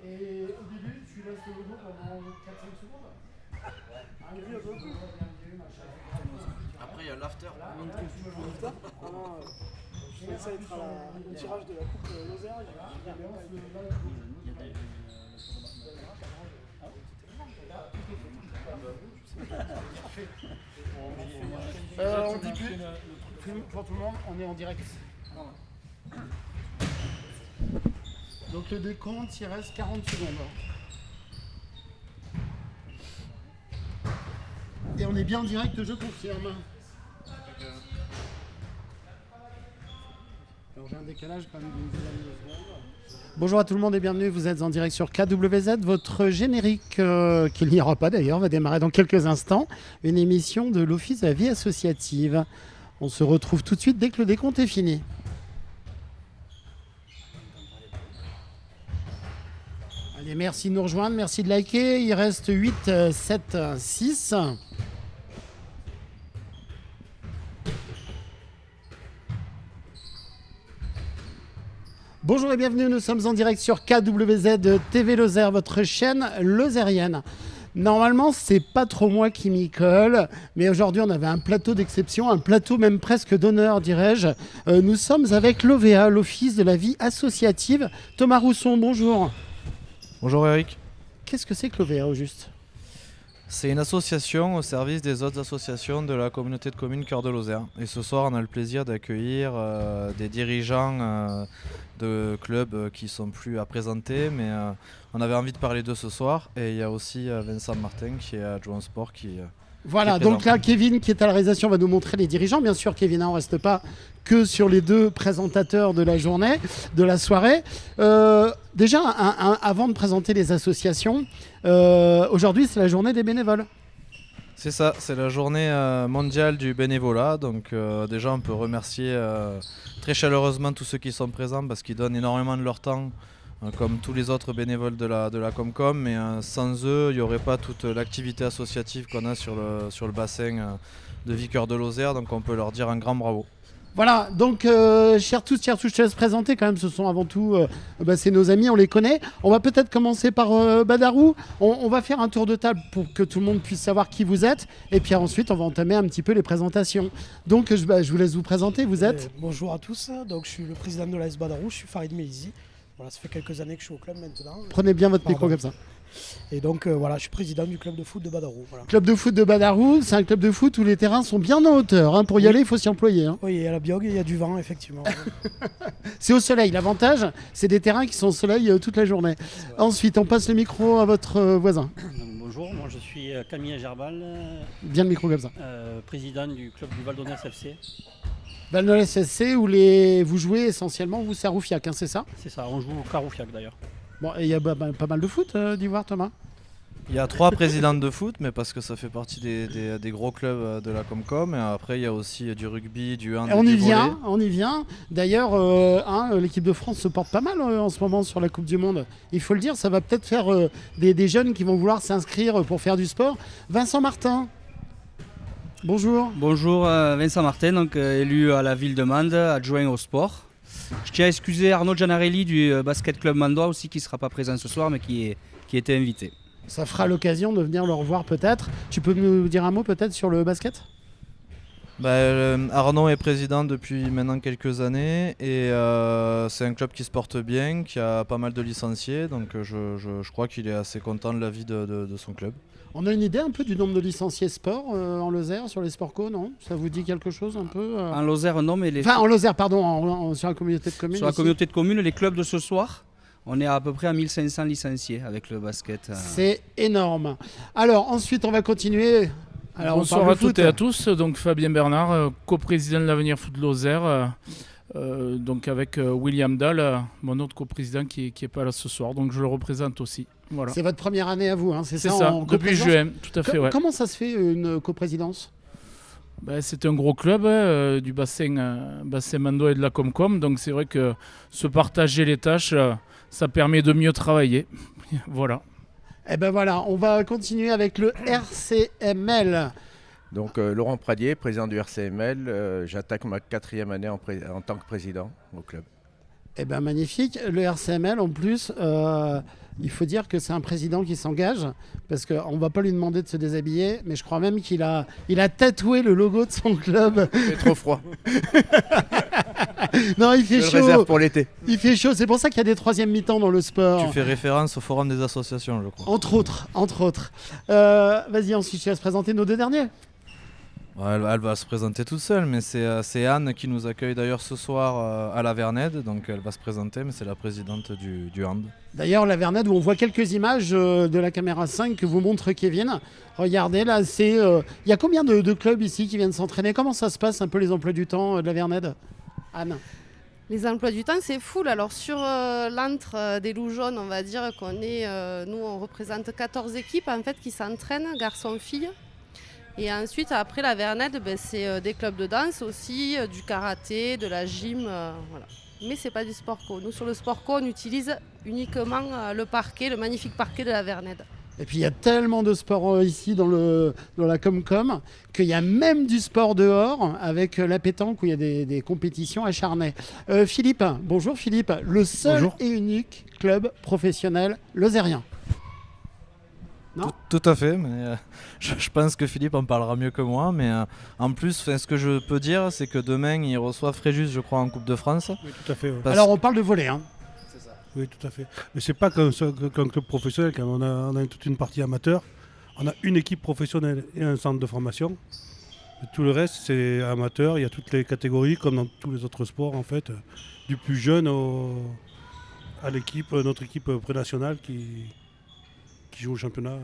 Et au début, tu laisses le logo pendant 4-5 secondes. Après, il y a l'after. Je vais essayer d'être au tirage de la coupe Lozère. On dit plus pour tout le monde, on est en direct. Donc le décompte, il reste 40 secondes. Et on est bien en direct, je confirme. Alors j'ai un décalage quand même d'une dizaine de secondes. Bonjour à tout le monde et bienvenue, vous êtes en direct sur KWZ. Votre générique, qu'il n'y aura pas d'ailleurs, va démarrer dans quelques instants. Une émission de l'Office de la vie associative. On se retrouve tout de suite dès que le décompte est fini. Allez, merci de nous rejoindre, merci de liker. Il reste 8, 7, 6. Bonjour et bienvenue, nous sommes en direct sur KWZ TV Lozère, votre chaîne lozérienne. Normalement, c'est pas trop moi qui m'y colle, mais aujourd'hui on avait un plateau d'exception, un plateau même presque d'honneur, dirais-je. Nous sommes avec l'OVA, l'Office de la vie associative. Thomas Rousson, bonjour. Bonjour Eric. Qu'est-ce que c'est que l'OVA au juste ? C'est une association au service des autres associations de la communauté de communes Cœur de Lozère. Et ce soir, on a le plaisir d'accueillir des dirigeants de clubs qui ne sont plus à présenter, mais on avait envie de parler d'eux ce soir. Et il y a aussi Vincent Martin qui est adjoint au sport qui... Voilà, donc là, Kevin qui est à la réalisation va nous montrer les dirigeants. Bien sûr, Kevin, on ne reste pas que sur les deux présentateurs de la journée, de la soirée. Déjà, avant de présenter les associations, aujourd'hui, c'est la journée des bénévoles. C'est ça, c'est la journée mondiale du bénévolat. Donc déjà, on peut remercier très chaleureusement tous ceux qui sont présents parce qu'ils donnent énormément de leur temps, comme tous les autres bénévoles de la Comcom, mais sans eux, il n'y aurait pas toute l'activité associative qu'on a sur le bassin de vie Cœur de Lozère, donc on peut leur dire un grand bravo. Voilà, donc chers tous, je te laisse présenter quand même, ce sont avant tout, c'est nos amis, on les connaît. On va peut-être commencer par Badarou, on va faire un tour de table pour que tout le monde puisse savoir qui vous êtes, et puis ensuite on va entamer un petit peu les présentations. Donc je vous laisse vous présenter, vous êtes Bonjour à tous, donc je suis le président de l'AS Badarou, je suis Farid Melizi. Voilà, ça fait quelques années que je suis au club maintenant. Prenez bien votre micro comme ça. Et donc voilà, je suis président du club de foot de Badarou. Voilà. Club de foot de Badarou, c'est un club de foot où les terrains sont bien en hauteur. Pour y aller, il faut s'y employer. Oui, il y a la biog et il y a du vent, effectivement. C'est au soleil. L'avantage, c'est des terrains qui sont au soleil toute la journée. Ensuite, on passe le micro à votre voisin. Bonjour, moi je suis Camille Gerbal, Bien le micro comme ça. président du club du Val d'Honneur FC. Val d'Honneur FC, où vous jouez essentiellement, vous, c'est à Roufiac, c'est ça ? C'est ça, on joue au Caroufiac d'ailleurs. Bon, et il y a pas mal de foot d'Ivoire, Thomas ? Il y a 3 présidents de foot, mais parce que ça fait partie des gros clubs de la Comcom. Et après, il y a aussi du rugby, du hand, on du y volley. vient, on y vient. D'ailleurs, l'équipe de France se porte pas mal en ce moment sur la Coupe du Monde. Il faut le dire, ça va peut-être faire des jeunes qui vont vouloir s'inscrire pour faire du sport. Vincent Martin. Bonjour. Bonjour, Vincent Martin, donc élu à la ville de Mende, adjoint au sport. Je tiens à excuser Arnaud Gianarelli du Basket Club Mandois aussi qui ne sera pas présent ce soir mais qui était invité. Ça fera l'occasion de venir le revoir peut-être. Tu peux nous dire un mot peut-être sur le basket ? Arnaud est président depuis maintenant quelques années et c'est un club qui se porte bien, qui a pas mal de licenciés, donc je crois qu'il est assez content de la vie de son club. On a une idée un peu du nombre de licenciés sport en Lozère, sur les sport co, non ? Ça vous dit quelque chose un peu En Lozère, non, mais Enfin, en Lozère, pardon, sur la communauté de communes. Sur la communauté de communes, les clubs de ce soir, on est à peu près à 1500 licenciés avec le basket. C'est énorme. Alors, ensuite, on va continuer. Alors, bonsoir à toutes et à tous, donc Fabien Bernard, coprésident de l'Avenir Foot Lozère, donc avec William Dahl, mon autre coprésident qui n'est pas là ce soir, donc je le représente aussi. Voilà. C'est votre première année à vous, c'est ça, depuis juin, tout à fait. Ouais. Comment ça se fait une coprésidence ? C'est un gros club du bassin Mando et de la Comcom, donc c'est vrai que se partager les tâches, ça permet de mieux travailler. Voilà. Eh ben voilà, on va continuer avec le RCML. Donc Laurent Pradier, président du RCML, j'attaque ma 4e année en tant que président au club. Eh ben magnifique, le RCML en plus, il faut dire que c'est un président qui s'engage, parce qu'on ne va pas lui demander de se déshabiller, mais je crois même qu'il a tatoué le logo de son club. Il fait trop froid. Non, il fait Je chaud. le réserve pour l'été. Il fait chaud, c'est pour ça qu'il y a des troisième mi-temps dans le sport. Tu fais référence au forum des associations, je crois. Entre autres. Vas-y, ensuite, je te laisse présenter nos deux derniers. Ouais, elle va se présenter toute seule, mais c'est Anne qui nous accueille d'ailleurs ce soir à la Vernède, donc elle va se présenter, mais c'est la présidente du hand. D'ailleurs, la Vernède, où on voit quelques images de la caméra 5 que vous montre Kevin. Regardez, là, il y a combien de clubs ici qui viennent s'entraîner? Comment ça se passe un peu les emplois du temps de la Vernède, Anne? Les emplois du temps, c'est full. Alors sur l'antre des loups jaunes, on va dire nous on représente 14 équipes en fait qui s'entraînent, garçons-filles. Et ensuite, après la Vernède, c'est des clubs de danse aussi, du karaté, de la gym, voilà. Mais c'est pas du sport co. Nous, sur le sport co, on utilise uniquement le parquet, le magnifique parquet de la Vernède. Et puis il y a tellement de sports ici dans la Comcom qu'il y a même du sport dehors avec la pétanque où il y a des compétitions acharnées. Philippe, bonjour Philippe, le seul Bonjour. et unique club professionnel lozérien. Non. Tout à fait, mais je pense que Philippe en parlera mieux que moi. Mais en plus, ce que je peux dire, c'est que demain, il reçoit Fréjus, je crois, en Coupe de France. Oui, tout à fait. Ouais. Alors on parle de volley. Hein. Oui, tout à fait. Mais c'est pas qu'un club professionnel, quand on a toute une partie amateur. On a une équipe professionnelle et un centre de formation. Et tout le reste, c'est amateur. Il y a toutes les catégories, comme dans tous les autres sports, en fait. Du plus jeune à notre équipe prénationale qui joue au championnat.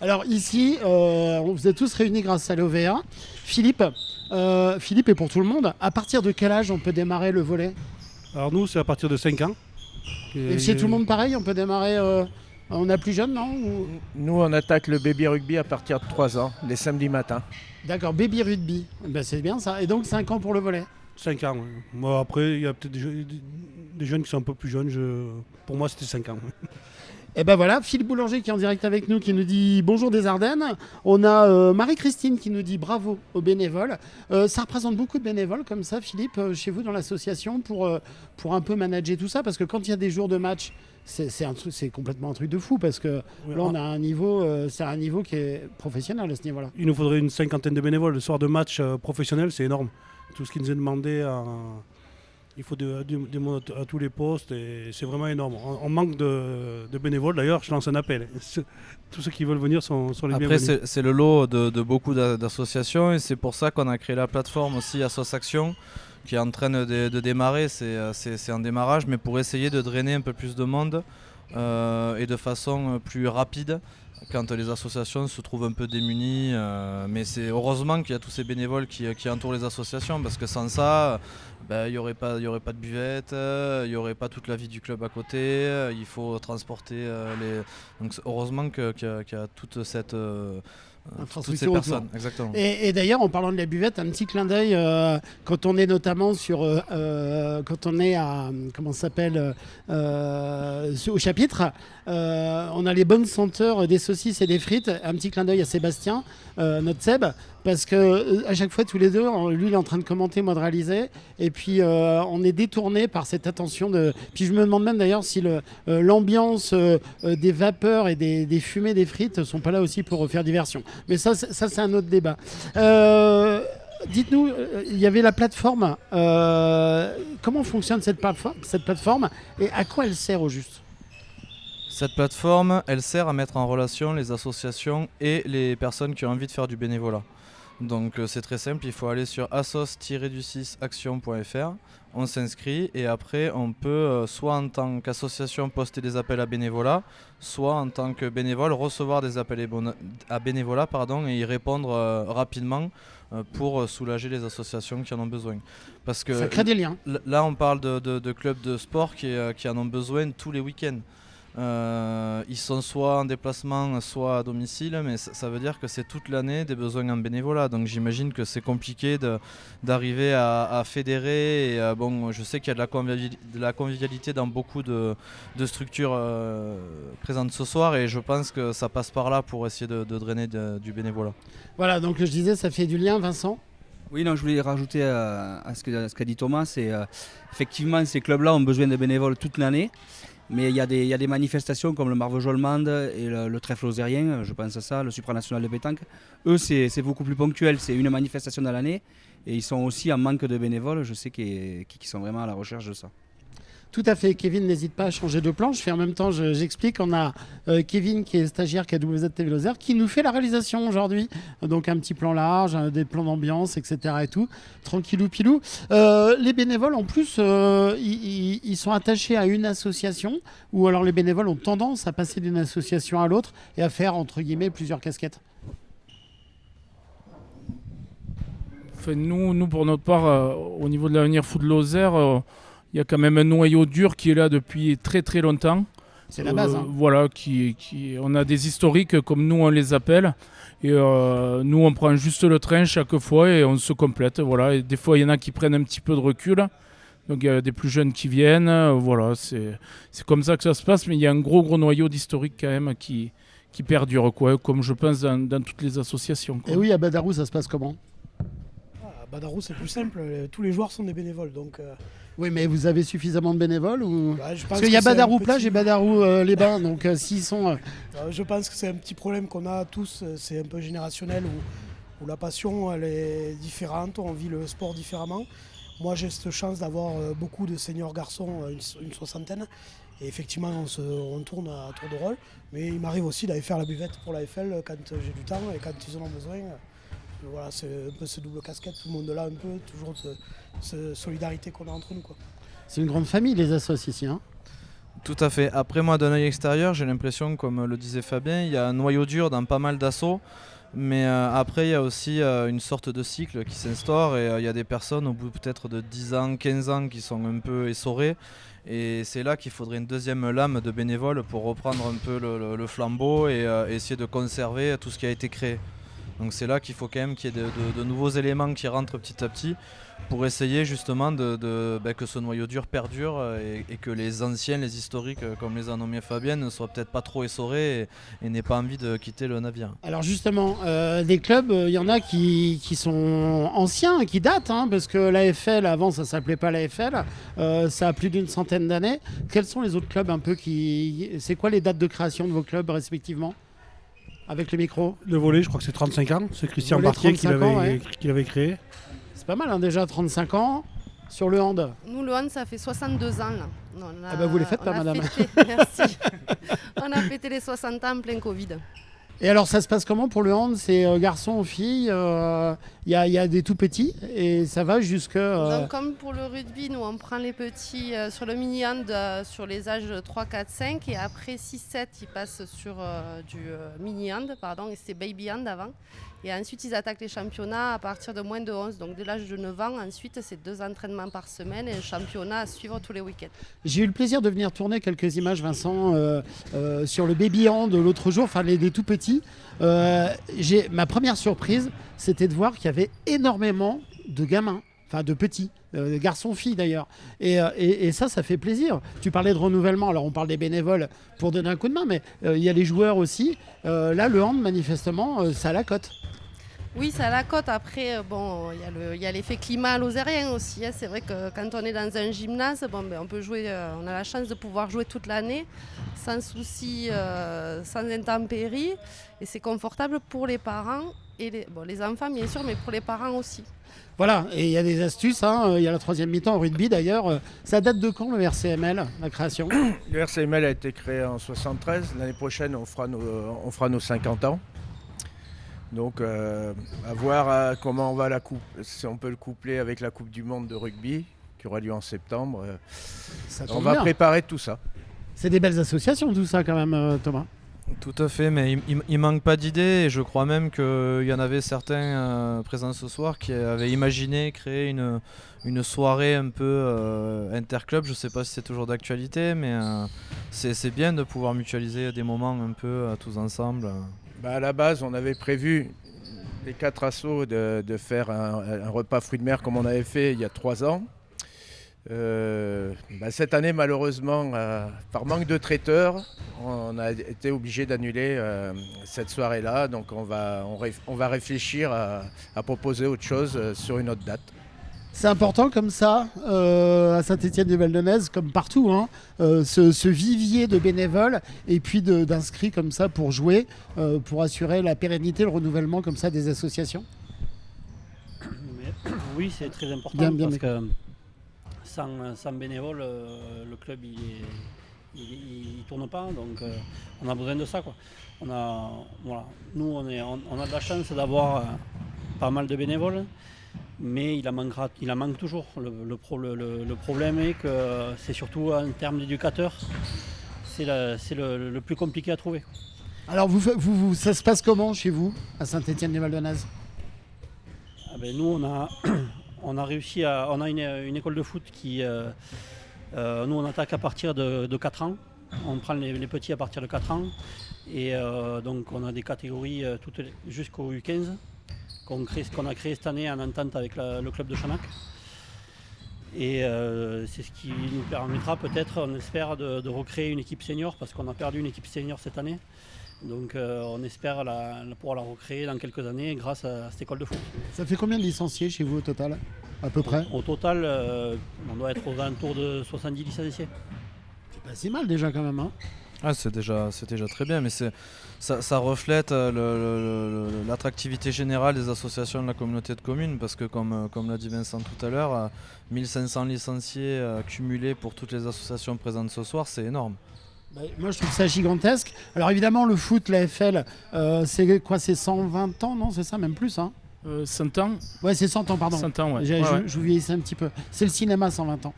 Alors ici, vous êtes tous réunis grâce à l'OVA. Philippe est pour tout le monde. À partir de quel âge on peut démarrer le volley? Alors nous, c'est à partir de 5 ans. Et chez tout le monde pareil, on peut démarrer, on a plus jeune, non? Nous, on attaque le baby rugby à partir de 3 ans, les samedis matins. D'accord, baby rugby, c'est bien ça. Et donc 5 ans pour le volley? 5 ans, oui. Moi, après, il y a peut-être des jeunes qui sont un peu plus jeunes. Pour moi, c'était 5 ans. Oui. Et ben voilà, Philippe Boulanger qui est en direct avec nous, qui nous dit bonjour des Ardennes. On a Marie-Christine qui nous dit bravo aux bénévoles. Ça représente beaucoup de bénévoles comme ça, Philippe, chez vous dans l'association pour un peu manager tout ça, parce que quand il y a des jours de match, c'est complètement un truc de fou, parce que là on a un niveau, c'est un niveau qui est professionnel à ce niveau-là. Il nous faudrait une 50aine de bénévoles. Le soir de match professionnel, c'est énorme. Tout ce qui nous est demandé il faut du monde à tous les postes et c'est vraiment énorme. On manque de bénévoles. D'ailleurs, je lance un appel. Tous ceux qui veulent venir sont les bienvenus. Après, c'est le lot de beaucoup d'associations et c'est pour ça qu'on a créé la plateforme aussi Assos Action qui est en train de démarrer. C'est en démarrage, mais pour essayer de drainer un peu plus de monde et de façon plus rapide quand les associations se trouvent un peu démunies. Mais c'est heureusement qu'il y a tous ces bénévoles qui entourent les associations, parce que sans ça, il n'y aurait pas de buvette, il n'y aurait pas toute la vie du club à côté, il faut transporter les... Donc heureusement qu'il y a toute cette... toutes ces personnes, exactement. Et d'ailleurs, en parlant de la buvette, un petit clin d'œil quand on est notamment quand on est à comment ça s'appelle au chapitre, on a les bonnes senteurs des saucisses et des frites. Un petit clin d'œil à Sébastien, notre Seb, parce que à chaque fois tous les deux, lui il est en train de commenter, moi de réaliser, et puis on est détourné par cette attention de. Puis je me demande même d'ailleurs si l'ambiance des vapeurs et des fumées des frites sont pas là aussi pour faire diversion. Mais ça c'est un autre débat. Dites-nous, il y avait la plateforme. Comment fonctionne cette plateforme et à quoi elle sert au juste? Cette plateforme, elle sert à mettre en relation les associations et les personnes qui ont envie de faire du bénévolat. Donc c'est très simple, il faut aller sur assos-action.fr, on s'inscrit et après on peut soit en tant qu'association poster des appels à bénévolat, soit en tant que bénévole recevoir des appels à bénévolat et y répondre rapidement pour soulager les associations qui en ont besoin. Parce que ça crée des liens. Là on parle de clubs de sport qui en ont besoin tous les week-ends. Ils sont soit en déplacement, soit à domicile, mais ça veut dire que c'est toute l'année des besoins en bénévolat. Donc j'imagine que c'est compliqué d'arriver à fédérer. Et, bon, je sais qu'il y a de la convivialité dans beaucoup de structures présentes ce soir, et je pense que ça passe par là pour essayer de drainer du bénévolat. Voilà, donc je disais, ça fait du lien, Vincent. Oui, non, je voulais rajouter à ce qu'a dit Thomas, c'est effectivement ces clubs-là ont besoin de bénévoles toute l'année, mais il y a des manifestations comme le Marvejols-Mende et le trèfle lozérien, je pense à ça, le supranational de pétanque. Eux, c'est beaucoup plus ponctuel, c'est une manifestation dans l'année, et ils sont aussi en manque de bénévoles, je sais qu'ils sont vraiment à la recherche de ça. Tout à fait, Kevin n'hésite pas à changer de plan. Je fais en même temps, j'explique, on a Kevin qui est stagiaire KWZ TV Lozère qui nous fait la réalisation aujourd'hui. Donc un petit plan large, des plans d'ambiance, etc. et tout. Tranquillou pilou. Les bénévoles en plus, ils sont attachés à une association, ou alors les bénévoles ont tendance à passer d'une association à l'autre et à faire entre guillemets plusieurs casquettes. Enfin, nous, pour notre part, au niveau de l'Avenir Foot Lozère, il y a quand même un noyau dur qui est là depuis très très longtemps. C'est la base. Voilà, on a des historiques comme nous on les appelle. Et nous on prend juste le train chaque fois et on se complète. Voilà. Et des fois il y en a qui prennent un petit peu de recul. Donc il y a des plus jeunes qui viennent. Voilà, c'est comme ça que ça se passe. Mais il y a un gros noyau d'historique quand même qui perdure, quoi, comme je pense dans toutes les associations, quoi. Et oui, à Badarou, ça se passe comment ? À Badarou, c'est plus simple. Tous les joueurs sont des bénévoles. Donc, Oui, mais vous avez suffisamment de bénévoles ou... je pense Parce qu'il y a que c'est un Badarou petit- plage et Badarou les bains, donc s'ils sont... Je pense que c'est un petit problème qu'on a tous. C'est un peu générationnel où la passion elle est différente. On vit le sport différemment. Moi, j'ai cette chance d'avoir beaucoup de seniors garçons, une soixantaine. Et effectivement, on tourne à tour de rôle. Mais il m'arrive aussi d'aller faire la buvette pour la FL quand j'ai du temps et quand ils en ont besoin. Voilà, c'est un peu ce double casquette, tout le monde là un peu, toujours cette solidarité qu'on a entre nous, quoi. C'est une grande famille, les assos ici. Hein. Tout à fait. Après, moi, d'un œil extérieur, j'ai l'impression, comme le disait Fabien, il y a un noyau dur dans pas mal d'assauts. Mais après, il y a aussi une sorte de cycle qui s'instaure, et il y a des personnes au bout peut-être de 10 ans, 15 ans qui sont un peu essorées. Et c'est là qu'il faudrait une deuxième lame de bénévoles pour reprendre un peu le flambeau et essayer de conserver tout ce qui a été créé. Donc c'est là qu'il faut quand même qu'il y ait de nouveaux éléments qui rentrent petit à petit pour essayer justement que ce noyau dur perdure et que les anciens, les historiques, comme les a nommés Fabien, ne soient peut-être pas trop essorés et n'aient pas envie de quitter le navire. Alors justement, des clubs, il y en a qui sont anciens, qui datent, hein, parce que l'AFL, avant ça s'appelait pas l'AFL, ça a plus d'une centaine d'années. Quels sont les autres clubs un peu C'est quoi les dates de création de vos clubs respectivement ? Avec le micro. Le volley, je crois que c'est 35 ans. C'est Christian Volley, Bartier 35 ans, ouais. qui l'avait créé. C'est pas mal, hein, déjà 35 ans. Sur le hand. Nous, le hand, ça fait 62 ans. Là. Ah bah vous les faites pas, madame. Merci. On a fêté les 60 ans en plein Covid. Et alors, ça se passe comment pour le hand ? C'est garçon ou fille ? Il y a des tout petits et ça va jusque... Donc, comme pour le rugby, nous, on prend les petits sur le mini-hand sur les âges 3, 4, 5. Et après 6, 7, ils passent sur du mini-hand, pardon, et c'était baby-hand avant. Et ensuite, ils attaquent les championnats à partir de moins de 11. Donc, dès l'âge de 9 ans, ensuite, c'est 2 entraînements par semaine et un championnat à suivre tous les week-ends. J'ai eu le plaisir de venir tourner quelques images, Vincent, sur le baby hand l'autre jour, enfin les tout petits. Ma première surprise, c'était de voir qu'il y avait énormément de gamins, enfin de petits, garçons-filles d'ailleurs. Et ça fait plaisir. Tu parlais de renouvellement, alors on parle des bénévoles pour donner un coup de main, mais il y a les joueurs aussi. Là, le hand, manifestement, ça a la cote. Oui, c'est à la côte. Après, il y a l'effet climat lozérien aussi. Hein. C'est vrai que quand on est dans un gymnase, on peut jouer. On a la chance de pouvoir jouer toute l'année, sans souci, sans intempéries, et c'est confortable pour les parents et les enfants bien sûr, mais pour les parents aussi. Voilà, et il y a des astuces. Hein. Il y a la troisième mi-temps en rugby d'ailleurs. Ça date de quand le RCML, la création ? Le RCML a été créé en 73. L'année prochaine, on fera nos 50 ans. Donc, à voir comment on va si on peut le coupler avec la Coupe du Monde de rugby, qui aura lieu en septembre. On va préparer tout ça. C'est des belles associations tout ça quand même, Thomas. Tout à fait, mais il manque pas d'idées et je crois même qu'il y en avait certains présents ce soir qui avaient imaginé créer une soirée un peu interclub. Je sais pas si c'est toujours d'actualité, mais c'est bien de pouvoir mutualiser des moments un peu tous ensemble. À la base, on avait prévu, les 4 assos, de faire un repas fruits de mer comme on avait fait il y a 3 ans. Cette année, malheureusement, par manque de traiteurs, on a été obligé d'annuler cette soirée-là. Donc on va réfléchir à proposer autre chose sur une autre date. C'est important comme ça, à Saint-Étienne-du-Val-de-Neuze, comme partout, hein, ce vivier de bénévoles et puis d'inscrits comme ça pour jouer, pour assurer la pérennité, le renouvellement comme ça des associations. Oui, c'est très important Bien, parce que sans bénévoles, le club il tourne pas, donc on a besoin de ça, quoi. Nous on a de la chance d'avoir pas mal de bénévoles, mais il en manque toujours. Le problème est que c'est surtout en termes d'éducateurs, c'est le plus compliqué à trouver. Alors ça se passe comment chez vous, à Saint-Étienne-du-Val-de-Neuze? Nous on a réussi on a une école de foot qui nous on attaque à partir de 4 ans. On prend les petits à partir de 4 ans et donc on a des catégories jusqu'au U15 qu'on a créé cette année en entente avec le club de Chanac. Et c'est ce qui nous permettra peut-être, on espère, de recréer une équipe senior parce qu'on a perdu une équipe senior cette année. Donc on espère pouvoir la recréer dans quelques années grâce à cette école de foot. Ça fait combien de licenciés chez vous au total, à peu près? Au total, on doit être aux alentours de 70 licenciés. C'est pas si mal déjà quand même, hein. Ah, c'est déjà très bien, mais ça reflète l'attractivité générale des associations de la communauté de communes, parce que comme l'a dit Vincent tout à l'heure, 1500 licenciés cumulés pour toutes les associations présentes ce soir, c'est énorme. Moi je trouve ça gigantesque. Alors évidemment le foot, la FL, c'est quoi, c'est 120 ans, non? C'est ça, même plus, hein? 100 ans. Ouais, c'est 100 ans, pardon. 100 ans, ouais. Je vous vieillissais un petit peu. C'est le cinéma, 120 ans.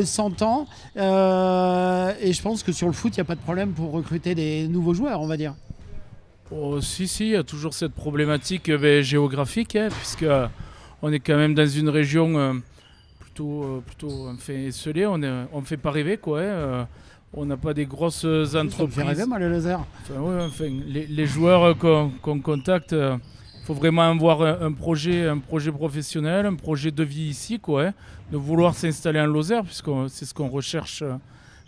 100 ans, et je pense que sur le foot, il n'y a pas de problème pour recruter des nouveaux joueurs, on va dire. Oh, si, il y a toujours cette problématique géographique, hein, puisque on est quand même dans une région plutôt esselée, on ne fait pas rêver, quoi. On n'a pas des grosses entreprises. Ça me fait rêver, moi, le Lozère. Les joueurs qu'on contacte, il faut vraiment avoir un projet professionnel, un projet de vie ici, quoi, de vouloir s'installer en Lozère, puisque c'est ce qu'on recherche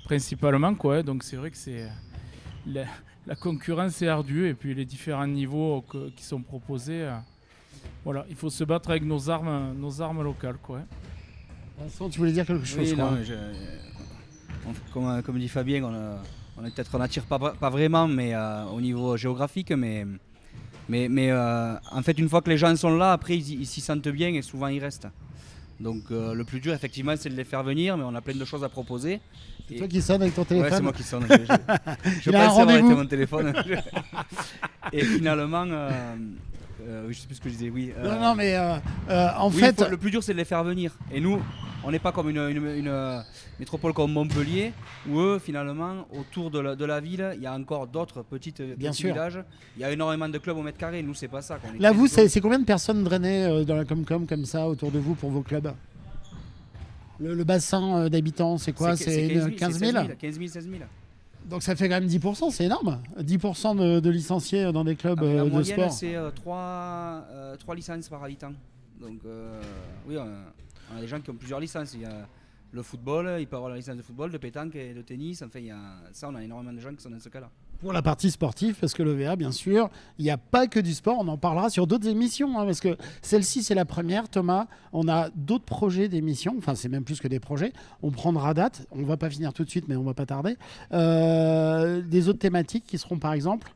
principalement, quoi. Donc c'est vrai que la concurrence est ardue, et puis les différents niveaux qui sont proposés, voilà, il faut se battre avec nos armes locales, quoi. Vincent, tu voulais dire quelque chose? Oui, comme dit Fabien, on n'attire pas vraiment, mais au niveau géographique, mais en fait, une fois que les gens sont là, après ils s'y sentent bien et souvent ils restent. Donc le plus dur, effectivement, c'est de les faire venir, mais on a plein de choses à proposer. C'est toi qui sonne avec ton téléphone? Ouais, c'est moi qui sonne. Je pense avoir été mon téléphone. Et finalement, je sais plus ce que je disais. Oui. Non, mais en fait, le plus dur, c'est de les faire venir. Et nous, on n'est pas comme une métropole comme Montpellier, où eux, finalement, autour de la ville, il y a encore d'autres petits villages. Il y a énormément de clubs au mètre carré. Nous, c'est pas ça. Là, vous, c'est combien de personnes drainées dans la Comcom comme ça autour de vous pour vos clubs? Le bassin d'habitants, c'est quoi? C'est 15 000 15 000, 16 000. Donc ça fait quand même 10%, c'est énorme. 10% de licenciés dans des clubs la de moyenne, sport. C'est 3 licences par habitant. Donc oui, on a des gens qui ont plusieurs licences. Il y a le football, il peut avoir la licence de football, de pétanque et de tennis. Enfin, on a énormément de gens qui sont dans ce cas-là. Pour la partie sportive, parce que l'EVA, bien sûr, il n'y a pas que du sport, on en parlera sur d'autres émissions, hein, parce que celle-ci, c'est la première, Thomas. On a d'autres projets d'émissions, enfin, c'est même plus que des projets. On prendra date, on ne va pas finir tout de suite, mais on ne va pas tarder. Des autres thématiques qui seront, par exemple?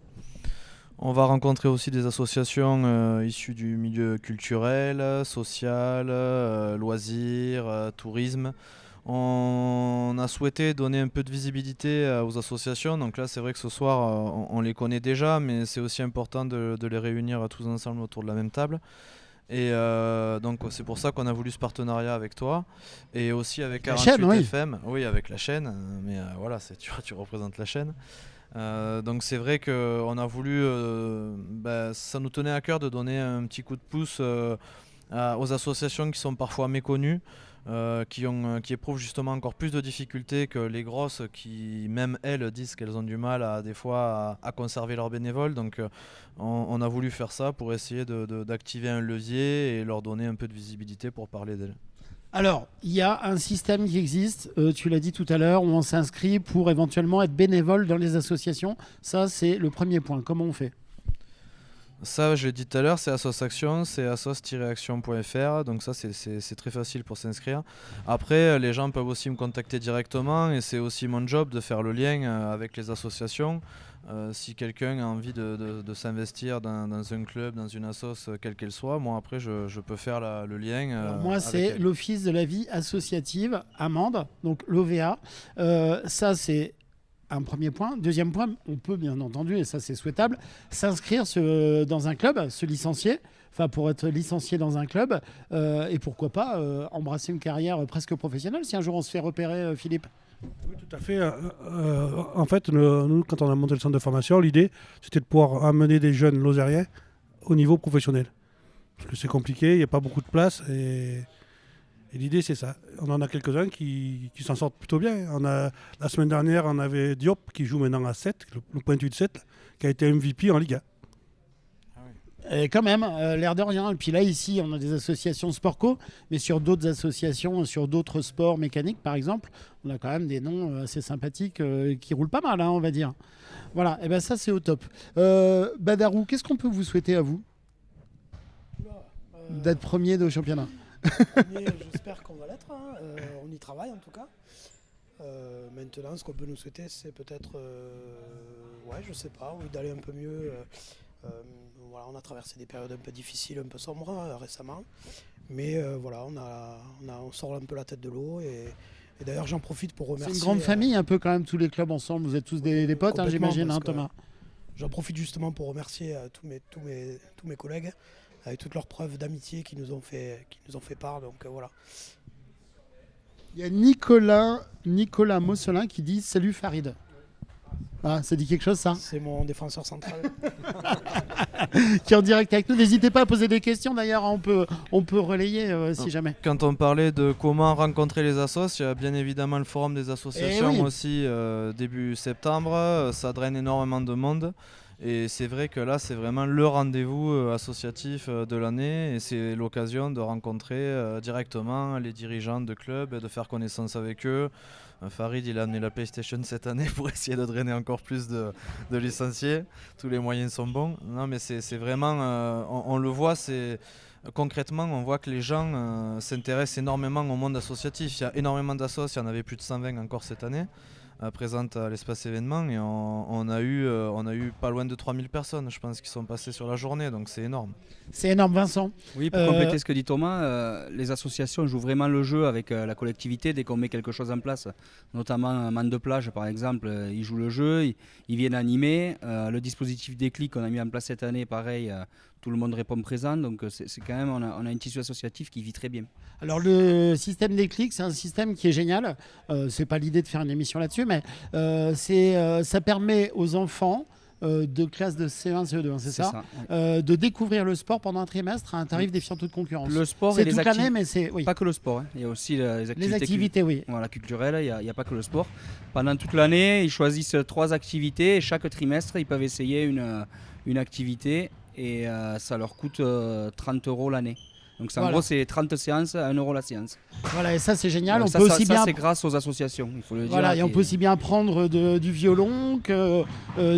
On va rencontrer aussi des associations issues du milieu culturel, social, loisirs, tourisme. On a souhaité donner un peu de visibilité aux associations. Donc là, c'est vrai que ce soir, on les connaît déjà, mais c'est aussi important de les réunir tous ensemble autour de la même table. Et donc c'est pour ça qu'on a voulu ce partenariat avec toi et aussi avec 48 FM. Oui, avec la chaîne, mais voilà, tu représentes la chaîne. Donc c'est vrai qu'on a voulu, ça nous tenait à cœur de donner un petit coup de pouce aux associations qui sont parfois méconnues, qui éprouvent justement encore plus de difficultés que les grosses qui, même elles, disent qu'elles ont du mal des fois à conserver leurs bénévoles. Donc on a voulu faire ça pour essayer d'activer un levier et leur donner un peu de visibilité pour parler d'elles. Alors, il y a un système qui existe, tu l'as dit tout à l'heure, où on s'inscrit pour éventuellement être bénévole dans les associations. Ça, c'est le premier point. Comment on fait ? Ça, je l'ai dit tout à l'heure, c'est Assos Action, c'est assos-action.fr, donc ça c'est très facile pour s'inscrire. Après, les gens peuvent aussi me contacter directement et c'est aussi mon job de faire le lien avec les associations. Si quelqu'un a envie de s'investir dans un club, dans une assos, quelle qu'elle soit, moi après je peux faire le lien. Alors moi, c'est l'Office de la vie associative à Mende, donc l'OVA. Ça, c'est un premier point. Deuxième point, on peut bien entendu, et ça c'est souhaitable, s'inscrire dans un club, se licencier, enfin pour être licencié dans un club, et pourquoi pas embrasser une carrière presque professionnelle si un jour on se fait repérer, Philippe. Oui, tout à fait. En fait, nous, quand on a monté le centre de formation, l'idée, c'était de pouvoir amener des jeunes lozériens au niveau professionnel. Parce que c'est compliqué, il n'y a pas beaucoup de place. Et l'idée, c'est ça. On en a quelques-uns qui s'en sortent plutôt bien. La semaine dernière, on avait Diop, qui joue maintenant à 7, le pointu de 7, qui a été MVP en Liga. Et quand même, l'air de rien. Et puis là, ici, on a des associations Sportco, mais sur d'autres associations, sur d'autres sports mécaniques, par exemple, on a quand même des noms assez sympathiques qui roulent pas mal, hein, on va dire. Voilà, et ben ça, c'est au top. Badarou, qu'est-ce qu'on peut vous souhaiter à vous d'être premier de championnat? J'espère qu'on va l'être. Hein. On y travaille en tout cas. Maintenant, ce qu'on peut nous souhaiter, c'est peut-être, je sais pas, d'aller un peu mieux. Voilà, on a traversé des périodes un peu difficiles, un peu sombres récemment, mais on sort un peu la tête de l'eau et d'ailleurs j'en profite pour remercier. C'est une grande famille un peu quand même, tous les clubs ensemble, vous êtes tous des potes, hein, j'imagine, hein, Thomas. J'en profite justement pour remercier tous mes collègues avec toutes leurs preuves d'amitié qui nous ont fait part, donc voilà. Il y a Nicolas Mosselin qui dit « Salut Farid ». Ah, ça dit quelque chose, ça? C'est mon défenseur central. Qui est en direct avec nous. N'hésitez pas à poser des questions, d'ailleurs, on peut relayer si jamais. Quand on parlait de comment rencontrer les assos, il y a bien évidemment le forum des associations aussi début septembre. Ça draine énormément de monde. Et c'est vrai que là, c'est vraiment le rendez-vous associatif de l'année et c'est l'occasion de rencontrer directement les dirigeants de clubs et de faire connaissance avec eux. Farid, il a amené la PlayStation cette année pour essayer de drainer encore plus de licenciés. Tous les moyens sont bons. Non, mais c'est vraiment, on le voit, concrètement, on voit que les gens s'intéressent énormément au monde associatif. Il y a énormément d'assos, il y en avait plus de 120 encore cette année. Présente à l'espace événement et on a eu pas loin de 3000 personnes je pense qui sont passées sur la journée, donc c'est énorme. C'est énorme, Vincent. Oui, pour compléter ce que dit Thomas, les associations jouent vraiment le jeu avec la collectivité dès qu'on met quelque chose en place, notamment Man de plage par exemple, ils jouent le jeu, ils viennent animer, le dispositif Déclic qu'on a mis en place cette année, pareil, tout le monde répond présent, donc c'est quand même, on a un tissu associatif qui vit très bien. Alors le système Déclic, c'est un système qui est génial, c'est pas l'idée de faire une émission là-dessus, mais ça permet aux enfants de classe de C1, CE2, c'est ça, de découvrir le sport pendant un trimestre à un tarif défiant toute concurrence. Le sport c'est toute l'année, mais c'est... Oui. Pas que le sport, hein. Il y a aussi les activités oui. Voilà, culturelles, il n'y a pas que le sport. Pendant toute l'année, ils choisissent 3 activités et chaque trimestre, ils peuvent essayer une activité et ça leur coûte 30 € l'année. Donc en gros, c'est 30 séances à 1 € la séance. Voilà, et ça c'est génial. Donc, ça c'est grâce aux associations, il faut le dire. Voilà, et on peut aussi bien prendre du violon que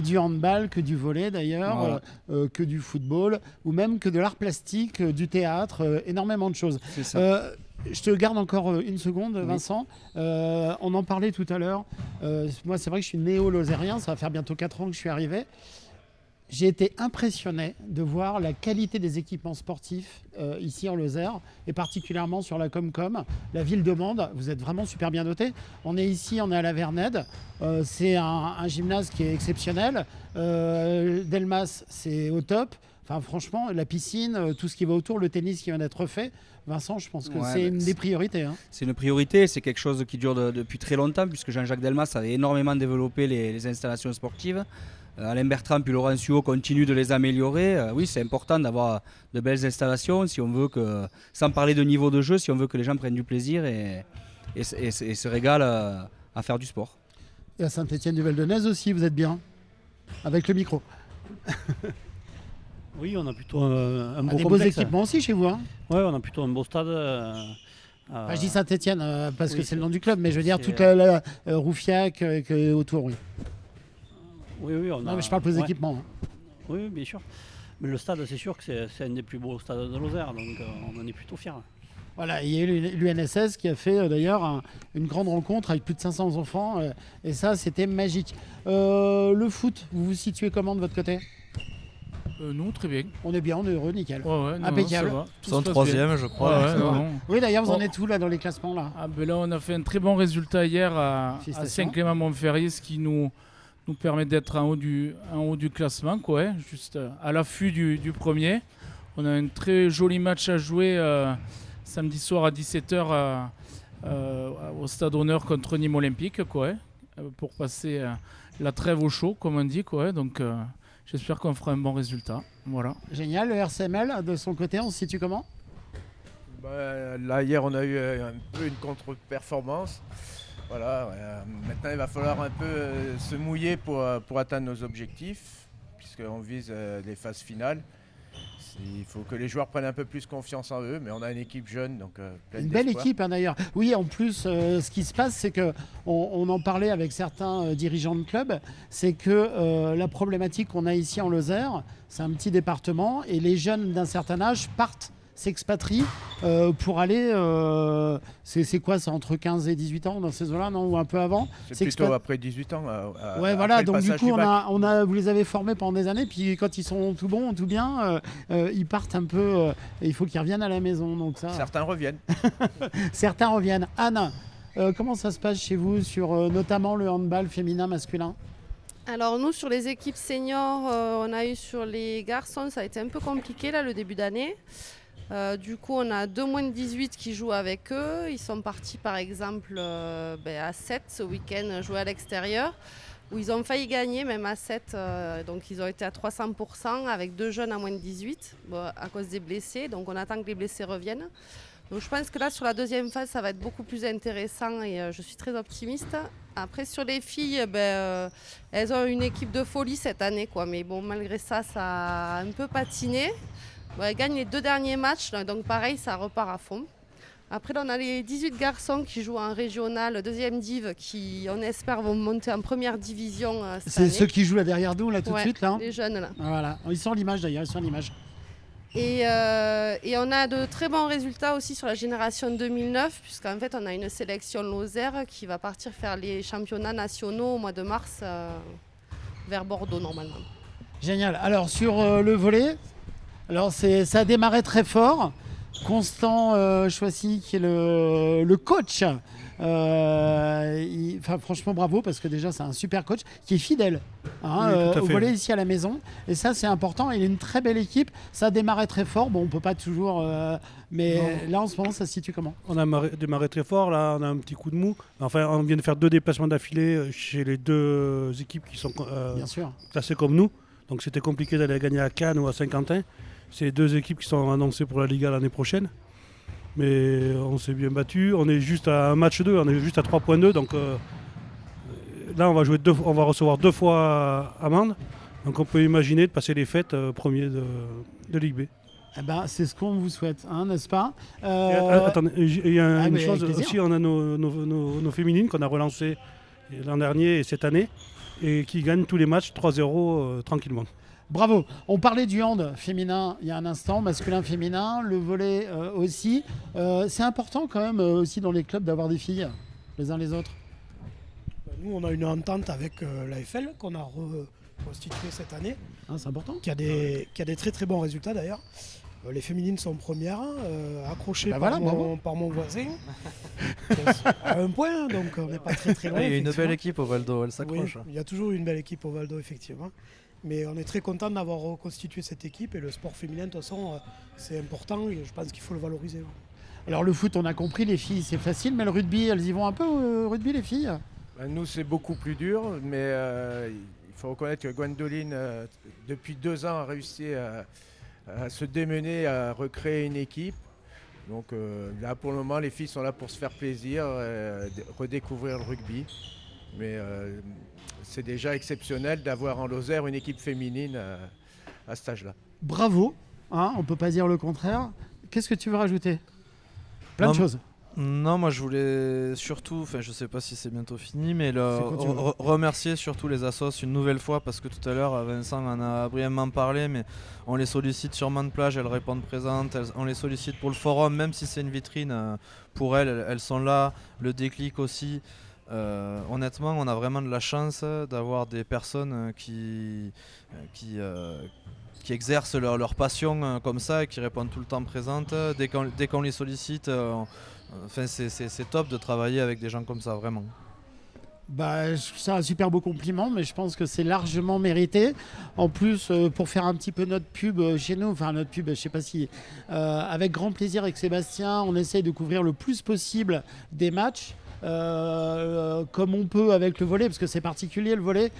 du handball, que du volley d'ailleurs, que du football, ou même que de l'art plastique, du théâtre, énormément de choses. C'est ça. Je te garde encore une seconde, Vincent. On en parlait tout à l'heure. Moi, c'est vrai que je suis néo-lozérien, ça va faire bientôt 4 ans que je suis arrivé. J'ai été impressionné de voir la qualité des équipements sportifs ici en Lozère, et particulièrement sur la Comcom, la ville de Mende. Vous êtes vraiment super bien dotés. On est ici, on est à la Vernède. C'est un gymnase qui est exceptionnel. Delmas, c'est au top. Enfin, franchement, la piscine, tout ce qui va autour, le tennis qui vient d'être fait. Vincent, je pense que c'est une des priorités. Hein. C'est une priorité, c'est quelque chose qui dure depuis très longtemps, puisque Jean-Jacques Delmas avait énormément développé les installations sportives. Alain Bertrand puis Laurent Suot continuent de les améliorer. Oui, c'est important d'avoir de belles installations, si on veut que, sans parler de niveau de jeu, si on veut que les gens prennent du plaisir et se régalent à faire du sport. Et à Saint-Étienne-du-Val-de-Neuze aussi, vous êtes bien, avec le micro. Oui, on a plutôt un beau des complexe. beaux équipements aussi chez vous. Hein. Oui, on a plutôt un beau stade. Je dis Saint-Étienne parce que oui, c'est le nom du club, mais je veux dire toute la Roufiac autour, oui. Oui, non, mais je parle pour les équipements. Hein. Oui, bien sûr. Mais le stade, c'est sûr que c'est un des plus beaux stades de Lozère, donc on en est plutôt fiers. Voilà, il y a eu l'UNSS qui a fait d'ailleurs une grande rencontre avec plus de 500 enfants, et ça, c'était magique. Le foot, vous vous situez comment de votre côté ? Nous, très bien. On est bien, on est heureux, nickel. Ouais, impeccable. Ils sont 3e, je crois. Oui, d'ailleurs, vous en êtes où là dans les classements là ? Là, on a fait un très bon résultat hier à Saint-Clément-Montferrier, ce qui nous permet d'être en haut du classement, quoi, juste à l'affût du premier. On a un très joli match à jouer samedi soir à 17h au Stade Honneur contre Nîmes Olympique, quoi, pour passer la trêve au chaud, comme on dit, quoi. Donc j'espère qu'on fera un bon résultat. Voilà. Génial. Le RCML, de son côté, on se situe comment ? Là, hier, on a eu un peu une contre-performance. Voilà, maintenant il va falloir un peu se mouiller pour atteindre nos objectifs, puisqu'on vise les phases finales. Il faut que les joueurs prennent un peu plus confiance en eux, mais on a une équipe jeune, donc pleine d'espoir. Une belle équipe hein, d'ailleurs. Oui, en plus, ce qui se passe, c'est qu'on en parlait avec certains dirigeants de club, c'est que la problématique qu'on a ici en Lozère, c'est un petit département, et les jeunes d'un certain âge s'expatrient pour aller, c'est quoi, c'est entre 15 et 18 ans dans ces zones-là, non, ou un peu avant. C'est plutôt après 18 ans. Ouais, voilà, donc du coup, vous les avez formés pendant des années, puis quand ils sont tout bons, tout bien, ils partent un peu, et il faut qu'ils reviennent à la maison. Donc ça... Certains reviennent. Certains reviennent. Anne, comment ça se passe chez vous sur notamment le handball féminin, masculin ? Alors nous, sur les équipes seniors, on a eu sur les garçons, ça a été un peu compliqué là, le début d'année. Du coup, on a 2 moins de 18 qui jouent avec eux. Ils sont partis par exemple à 7 ce week-end jouer à l'extérieur, où ils ont failli gagner même à 7. Donc ils ont été à 300% avec 2 jeunes à moins de 18 à cause des blessés. Donc on attend que les blessés reviennent. Donc je pense que là, sur la deuxième phase, ça va être beaucoup plus intéressant et je suis très optimiste. Après, sur les filles, elles ont une équipe de folie cette année, quoi. Mais bon, malgré ça, ça a un peu patiné. Elles gagnent les 2 derniers matchs, donc pareil, ça repart à fond. Après, là, on a les 18 garçons qui jouent en régional, 2e div, qui, on espère, vont monter en première division cette année. C'est ceux qui jouent là derrière nous, là, tout de suite, là. Les jeunes, là. Voilà, ils sont à l'image d'ailleurs, ils sont à l'image. Et on a de très bons résultats aussi sur la génération 2009, puisqu'en fait, on a une sélection Lozère qui va partir faire les championnats nationaux au mois de mars vers Bordeaux, normalement. Génial. Alors, sur le volley, alors ça a démarré très fort. Constant Choissy, qui est le coach, franchement bravo, parce que déjà c'est un super coach qui est fidèle au volley ici à la maison, et ça c'est important. Il a une très belle équipe, ça a démarré très fort, bon on peut pas toujours mais non. Là en ce moment ça se situe comment? On a démarré très fort, là on a un petit coup de mou, enfin on vient de faire 2 déplacements d'affilée chez les 2 équipes qui sont bien sûr classées comme nous, donc c'était compliqué d'aller gagner à Cannes ou à Saint-Quentin. C'est 2 équipes qui sont annoncées pour la Liga l'année prochaine. Mais on s'est bien battu. On est juste à un match 2, on est juste à 3.2. Donc là, on va recevoir 2 fois Amande. Donc on peut imaginer de passer les fêtes premier de Ligue B. Eh ben, c'est ce qu'on vous souhaite, hein, n'est-ce pas Attendez, il y a une chose aussi, on a nos féminines qu'on a relancées l'an dernier et cette année et qui gagnent tous les matchs 3-0 tranquillement. Bravo. On parlait du hand féminin il y a un instant, masculin-féminin, le volley aussi. C'est important quand même aussi dans les clubs d'avoir des filles les uns les autres. Nous, on a une entente avec l'AFL qu'on a reconstituée cette année. Ah, c'est important. Qui a des très très bons résultats d'ailleurs. Les féminines sont premières, accrochées par mon voisin. À 1 point, donc on n'est pas très très loin. Il y a une belle équipe au Val d'Or, elle s'accroche. Oui, il y a toujours une belle équipe au Val d'Or, effectivement. Mais on est très content d'avoir reconstitué cette équipe et le sport féminin, de toute façon, c'est important et je pense qu'il faut le valoriser. Alors le foot, on a compris, les filles, c'est facile, mais le rugby, elles y vont un peu au rugby, les filles? Nous, c'est beaucoup plus dur, mais il faut reconnaître que Gwendoline, depuis 2 ans, a réussi à se démener, à recréer une équipe. Donc là, pour le moment, les filles sont là pour se faire plaisir, redécouvrir le rugby. Mais c'est déjà exceptionnel d'avoir en Lozère une équipe féminine à cet âge-là. Bravo, hein, on ne peut pas dire le contraire. Qu'est-ce que tu veux rajouter? Plein de choses. Non, moi je voulais surtout, je sais pas si c'est bientôt fini, mais remercier surtout les assos une nouvelle fois, parce que tout à l'heure Vincent en a brièvement parlé, mais on les sollicite sur Mans de Plage, elles répondent présentes, on les sollicite pour le forum, même si c'est une vitrine pour elles sont là, le déclic aussi. Honnêtement, on a vraiment de la chance d'avoir des personnes qui exercent leur passion comme ça et qui répondent tout le temps présentes. Dès qu'on les sollicite, c'est top de travailler avec des gens comme ça, vraiment. C'est un super beau compliment, mais je pense que c'est largement mérité. En plus, pour faire un petit peu notre pub chez nous, notre pub, je sais pas si... avec grand plaisir avec Sébastien, on essaye de couvrir le plus possible des matchs. Comme on peut avec le volley, parce que c'est particulier le volley,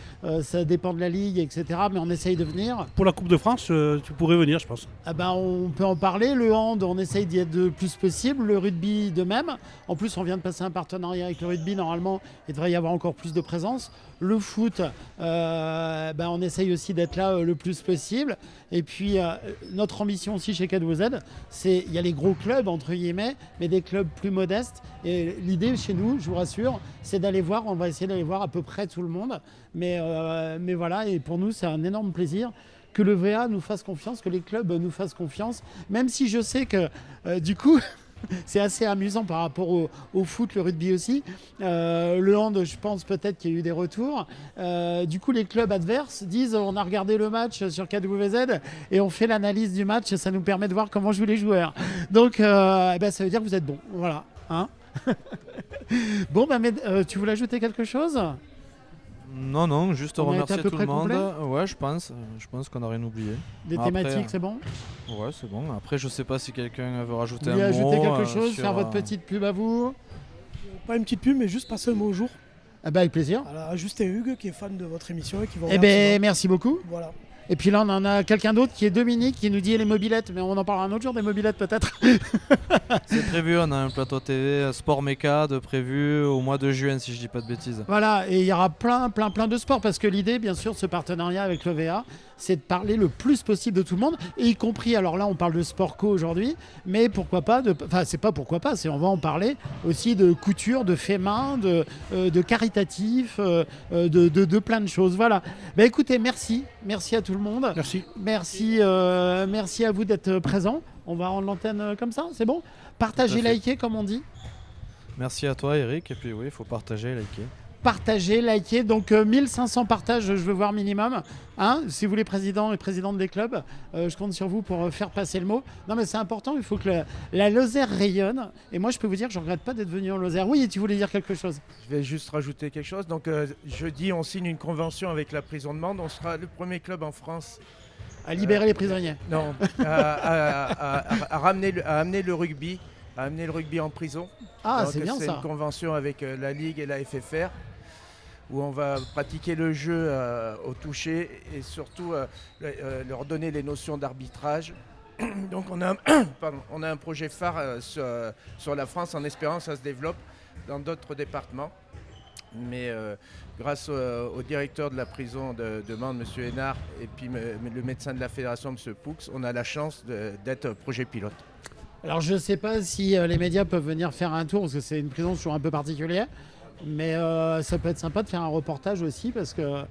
ça dépend de la ligue, etc. Mais on essaye de venir. Pour la Coupe de France, tu pourrais venir, je pense. On peut en parler. Le hand, on essaye d'y être le plus possible. Le rugby, de même. En plus, on vient de passer un partenariat avec le rugby. Normalement, il devrait y avoir encore plus de présence. Le foot, on essaye aussi d'être là le plus possible. Et puis, notre ambition aussi chez K2Z, il y a les gros clubs, entre guillemets, mais des clubs plus modestes. Et l'idée chez nous, je vous rassure, c'est d'aller voir, on va essayer d'aller voir à peu près tout le monde. Mais voilà, et pour nous, c'est un énorme plaisir que le VA nous fasse confiance, que les clubs nous fassent confiance. Même si je sais que, du coup... C'est assez amusant par rapport au foot, le rugby aussi. Le hand, je pense peut-être qu'il y a eu des retours. Du coup, les clubs adverses disent on a regardé le match sur KWZ et on fait l'analyse du match. Ça nous permet de voir comment jouent les joueurs. Donc, ça veut dire que vous êtes bons. Voilà. Hein. Bon, tu voulais ajouter quelque chose ? Non, juste on remercier tout le monde. Complet. Ouais, je pense qu'on n'a rien oublié. Des thématiques, c'est bon ? Ouais, c'est bon. Après, je sais pas si quelqu'un veut rajouter un mot. Ajouter quelque chose, faire votre petite pub à vous ? Pas une petite pub, mais juste passer un mot au jour. Avec plaisir. À Justin Hugues, qui est fan de votre émission et qui va. Merci beaucoup. Voilà. Et puis là, on en a quelqu'un d'autre qui est Dominique, qui nous dit les mobilettes, mais on en parlera un autre jour des mobilettes peut-être. C'est prévu, on a un plateau TV Sport Méca de prévu au mois de juin, si je dis pas de bêtises. Voilà, et il y aura plein de sports, parce que l'idée, bien sûr, ce partenariat avec le VA, c'est de parler le plus possible de tout le monde, et y compris, alors là, on parle de sport co aujourd'hui, mais pourquoi pas, c'est pas pourquoi pas, c'est on va en parler aussi de couture, de fait main, de caritatif, de plein de choses. Voilà. Écoutez, merci à tout le monde. Merci à vous d'être présents. On va rendre l'antenne comme ça, c'est bon ? Partagez, likez, comme on dit. Merci à toi, Eric. Et puis oui, il faut partager, liker. Partager, liker. Donc 1500 partages, je veux voir minimum. Hein, si vous les présidents et présidentes des clubs, je compte sur vous pour faire passer le mot. Non, mais c'est important, il faut que la Lozère rayonne. Et moi, je peux vous dire que je ne regrette pas d'être venu en Lozère. Oui, tu voulais dire quelque chose ? Je vais juste rajouter quelque chose. Donc jeudi, on signe une convention avec la prison de Mende. On sera le premier club en France à libérer les prisonniers. Non, à amener le rugby. À amener le rugby en prison. Ah, c'est bien ça. C'est une convention avec la Ligue et la FFR où on va pratiquer le jeu au toucher et surtout leur donner les notions d'arbitrage. Donc on a un projet phare sur la France en espérant que ça se développe dans d'autres départements. Mais grâce au directeur de la prison de Mende, M. Hénard, et puis le médecin de la fédération, M. Poux, on a la chance d'être projet pilote. Alors je ne sais pas si les médias peuvent venir faire un tour, parce que c'est une prison toujours un peu particulière, mais ça peut être sympa de faire un reportage aussi, parce que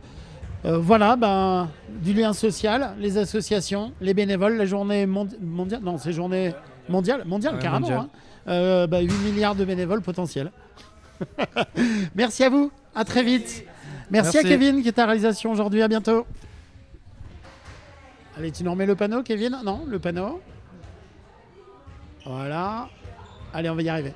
du lien social, les associations, les bénévoles, la journée mondiale, non c'est journée mondiale carrément, mondiale. 8 milliards de bénévoles potentiels. Merci à vous, à très vite. Merci à Kevin qui est à réalisation aujourd'hui, à bientôt. Allez, tu nous remets le panneau, Kevin ? Non, le panneau. Voilà. Allez, on va y arriver.